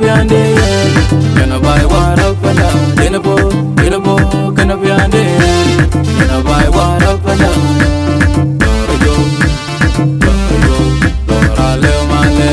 ande, can I buy what up and down? Dinabo, can I be ande, can I buy what up and down? Aleu male,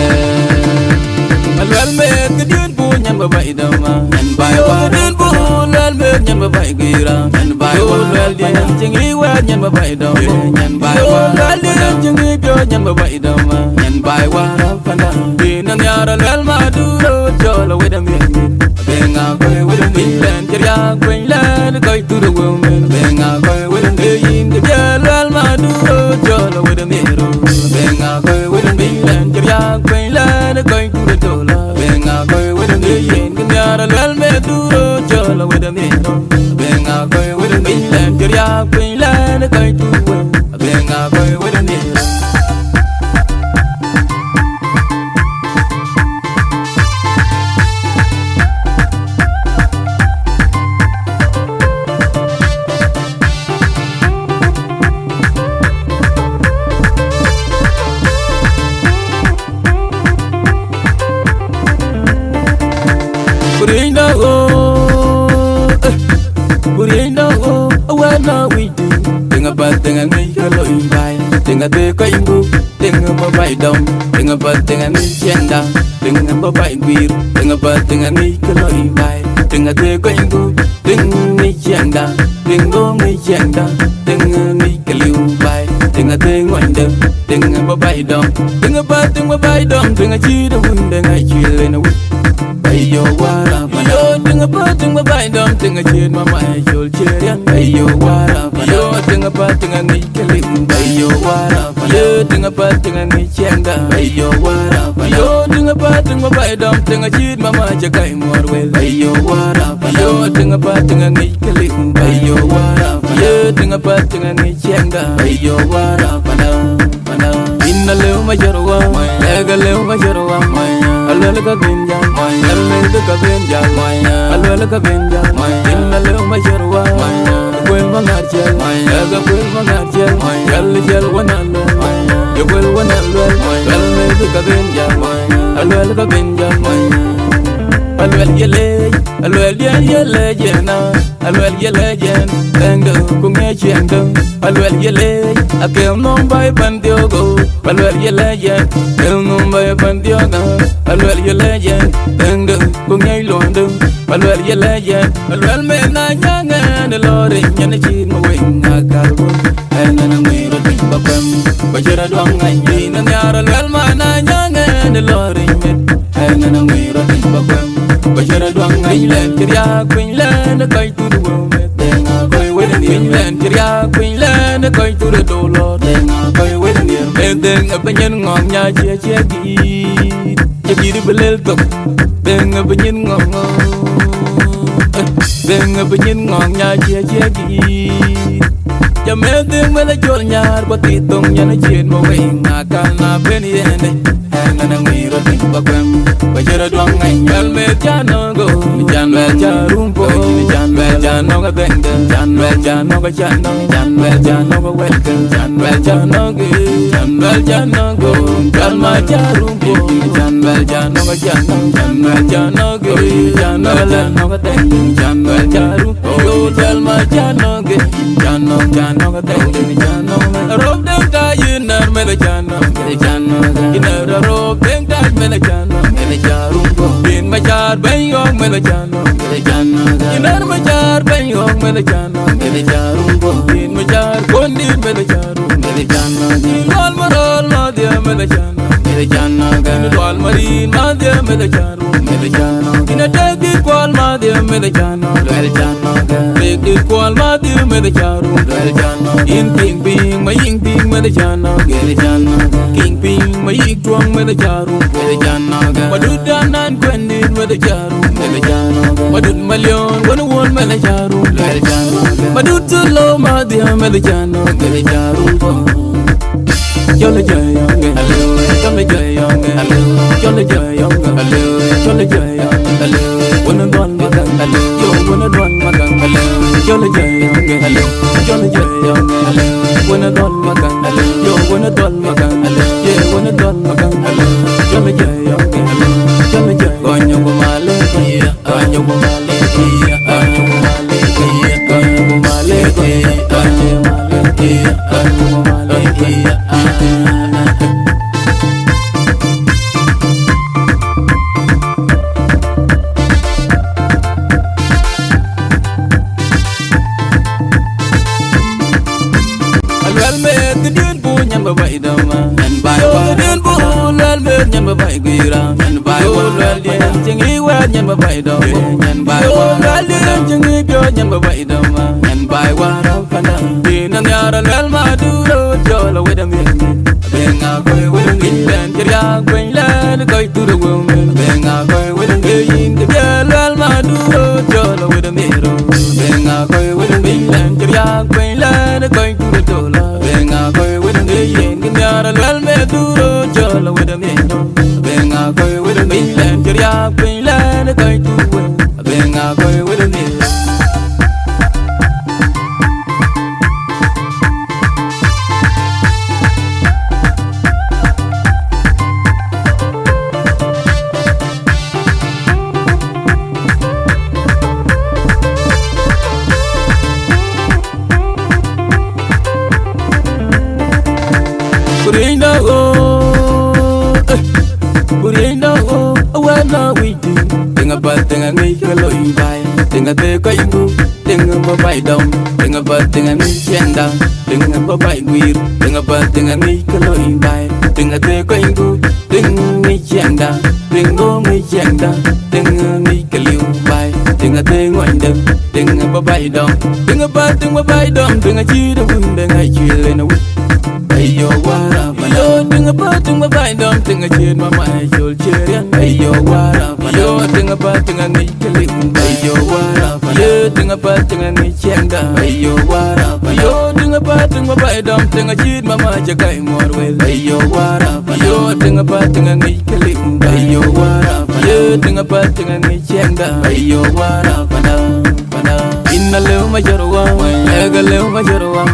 Aluel make the dune boon and babai dama, and buy what up and down, make and babai gira, and buy what up and down, jingy wet and babai dama, and buy what up and down, jingy pure and babai dama, and buy what up and down. In an yard, Aluel maduro, jolo with a minute. Being out with a million, Jack, Queenland, go to the woman. Being out with a million, the girl, Maduro, Jolo with a mirror. Being out with a million, Jack, Queenland, going to the dollar. Being out with a million, Ganyara, Maduro, Jolo with a mirror. Being out with a million, Jack, Queenland, going to the woman. Being out with a mirror. Tiếng Anh cái lối bài, tiếng Anh tươi quanh bu, tiếng Anh bao bài đồng, tiếng Anh bật tiếng Anh chen đa, tiếng Anh bao bài queer, tiếng Anh bật tiếng Anh cái lối bài, tiếng Anh tươi quanh bu, tiếng Anh chen đa, tiếng Anh chen đa, tiếng Anh cái liu bài, tiếng Anh tươi ngoan đơ, tiếng Anh bao bài đồng, tiếng Anh bao bài đồng, tiếng Anh chỉ đâu hôn tiếng Anh chỉ lên nào. Ayo wara yo tinga pa tinga bai dom tinga chen ma mai jol cherian ayo wara yo tinga pa tinga ngi keli ayo wara yo tinga pa tinga ngi chenga ayo wara yo tinga pa tinga bai dom tinga chen ma mai jakai morwel ayo wara yo tinga pa tinga ngi keli ayo wara yo tinga pa tinga ngi chenga ayo wara pana inna leu majarwa lega leu majarwa Aluel ka benja, Aluel ka benja, Aluel ka benja, inna leu majarwa, kuel mangarjel, ega kuel mangarjel, jel wanalo, yo kuel wanalo, Aluel ka benja, Aluel ka benja, Aluel yele jena, Aluel yele jen, tendo kunge chendo, Aluel yele, akel non bay pandiogo, Aluel yele jen, el non bay pandiogo. Aluel yele jen, tendo kunge londo, Aluel yele jen, Aluel me na nyanga ne lori nyane chi mo wing akalbo, ena na ngiro ti bakwem, bajera doang ngai na nyara Aluel ma na nyanga ne lori met, ena na ngiro ti bakwem. Bajara doang ngai kiria Queenland kai tu the world denga koi with the Queenland kiria Queenland kai tu the dollar denga koi with the near deng abenyen ngom nya chia chia gi di belel tok deng abenyen ngom deng abenyen ngom nya chia gi ya me deng mele jol nyar bati tong nya na chien mo wing akal na ben yende na ngiro ti bakwem bajara doang ngai yal me jano go jan me jarumpo jan me jano ga bende jan me jano ga jano ga welcome jan me jano go jan ma jarumpo jan me jano ga jano go jano ga teng jan me jarumpo yo jal ma jano ge jano ga teng jano rob dem ta yinar me jano ina rob dem ta me jarumpo bin ma jar ben yong me jano inar ma jar ben yong me jarumpo bin ma jar kondin me jarumpo lol marol ma dia me jano lol marin ma dia me jarumpo ina tegi kwal ma dia me jano tegi kwal ma dia me jarumpo in ping ma ying ping me jano king ping ma ying tuang me jarumpo madud danan kwendin me jarumpo madud malion wana won me jarumpo madud tulo ma dia me jarumpo Jolly Jayonge, Jolly Jayonge, Jolly Jayonge, Jolly Jayonge, wanna run magang, you wanna run magang, Jolly Jayonge, Jolly Jayonge, wanna run magang, you wanna run magang, yeah, wanna run magang, Jolly Jayonge, Jolly Jayonge, nyan ba bai gwira nyan bai wa lwel dien chingi we nyan ba bai do nyan bai wa lwel dien chingi pyo nyan ba bai do ma nyan bai wa ra fana dinan yara lwel ma duro jola we da mi benga koi we da mi ben tirya kwen len koi tu do wo benga koi we da mi yin de lwel ma duro jola we da mi ro benga koi we da mi ben tirya kwen len koi tu do jola benga koi we da mi yin de yara lwel me duro jola we da mi ro benga koi we da mi ben tirya kwen len koi tu we benga koi we da mi Tenga ngai kalau ibai, tenga te kai bu, tenga babai dom, tenga ba tenga ngai chenda, tenga babai guir, tenga ba tenga ngai kalau ibai, tenga te kai bu, tenga ngai chenda, tenga ngai chenda, tenga ngai kaliu bai, tenga te ngoan dom, tenga babai dom, tenga babai dom, tenga chi da bun tenga chi le na wi. Ayo wara yo tenga babai dom, tenga chi ma mai chol cherian. Ayo wara yo tenga ngai kaliu. Ayo wara yo tenga ngai chenda. Ayo wara yo tenga babai dom, tenga chi ma mai jagai morwel. Ayo wara yo tenga ngai kaliu. Ayo wara yo tenga ngai chenda. Ayo wara pada inna leu majarwa, ega leu majarwa.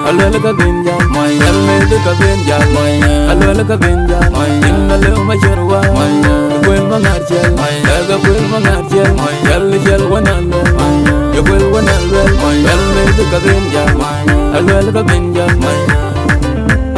Aluel ka benja, Aluel ka benja, Aluel ka benja. Inna leu majarwa, kuel mangarjel, ega kuel mangarjel. Jal wanalo, ya kuel wanalo. Aluel ka benja, Aluel ka benja.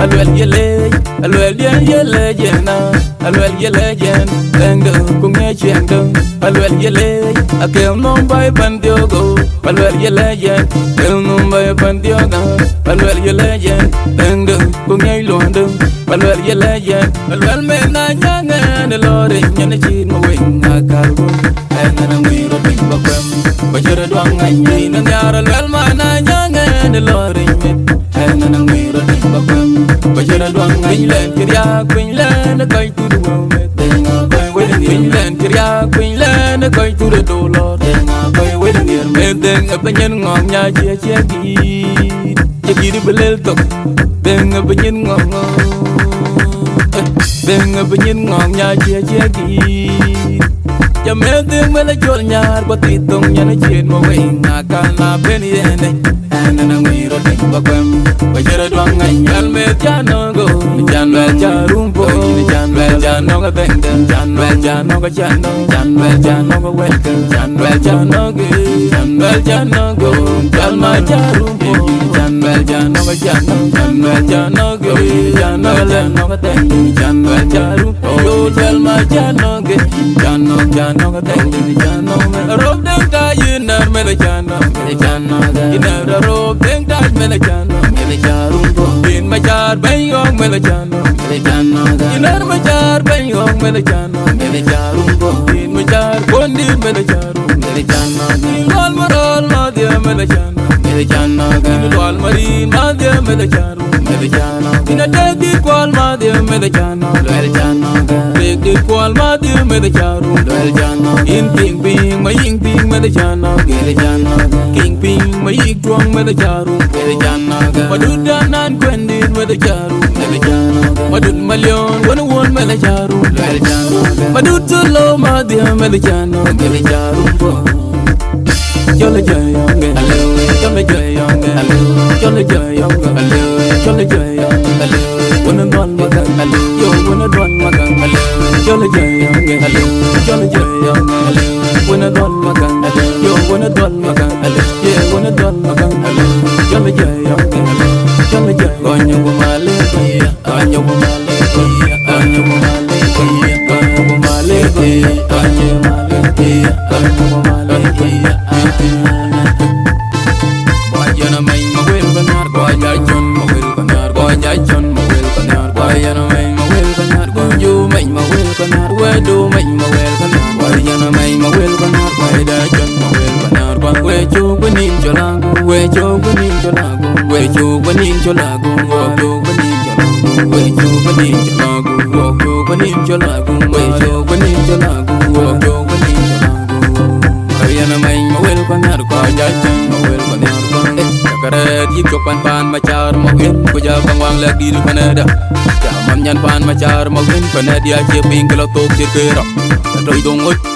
Aluel yele jena, Aluel yele jen. Tengdo kunge chendo, Aluel yele. Akel nombai pandiogo, Aluel yele jen. Akel nombai pandiogo, Aluel yele jen. Tengdo kunge luando, Aluel yele jen. Aluel me na nyanga ne lore nyane chin mo wing akargo. Engana mwiro tikba kwem, bajara duang ngai na nyara Aluel ma na nyanga ne lore met. Engana mwiro tikba kwem, bajara duang ngai len kirya kwin len kai tu du met. Tenga kai we kwin len kirya kwin len kai tu du dolor. Tenga kai we ngir me tenga banyen ngom nya chia chia gi di belel tok. Tenga banyen ngom tenga banyen ngom nya chia chia gi. Ya me tenga me la jol nyar ko ti tong nya na chen mo we ngakal na ben yene. Ana na ngiro tikba kwem, bajara duang ngai nyal me jano go. Janwe jarumpo, janwe jano ga bengden, janwe jano ga jano, janwe jano ga welcome, janwe jano go, janwe jano go. Jalma jarumpo, janwe jano ga jano, janwe jano go, jano ga bengden, janwe jarumpo. Yo jalma jano go, jano ga bengden, jano me. Rob den ka yinar me la jano ga. Yinar rob den ka me la jano jarumpo. Bin ma jar bayong me la jano ga. Yinar ma jar bayong me la jano jarumpo. Bin ma jar bondi me la jano ga. Lol marol ma dia me la jano ga. Lol marin ma dia me la jano ga. Ina tegi kwal ma dia me la jano ga. Tegi kwal ma dia me la jano ga. In ping ma ying ping me la jano ga. King ping ma ying tuang me la jano ga. Maduda nan kwendin me la jano ga. Madud malyon wana won me la jano ga. Madud tulo ma dia me la jano ga. Chola jayonge, chola jayonge, chola jayonge, chola jayonge. Wana don makan, yo wana don makan. Chola jayonge, chola jayonge. Wana don makan, yo wana don makan. Yeah, wana don makan. Chola jayonge, chola jayonge. Konyo kumale, konyo kumale, konyo kumale, konyo kumale, konyo kumale. Boyana may mawil banar, boyana may mawil banar, boyana may mawil banar, boyana may mawil banar, boyana may banin cholagu walk yo banin cholagu we yo banin cholagu walk yo banin cholagu we yo banin cholagu walk yo banin cholagu ayana mai mawel panar ko jajan mawel panar ko takare yip chopan pan machar mawin ko ja bangwang lek di Canada jaman nyan pan machar mawin Canada che ping kelo tok che kero toy dong oi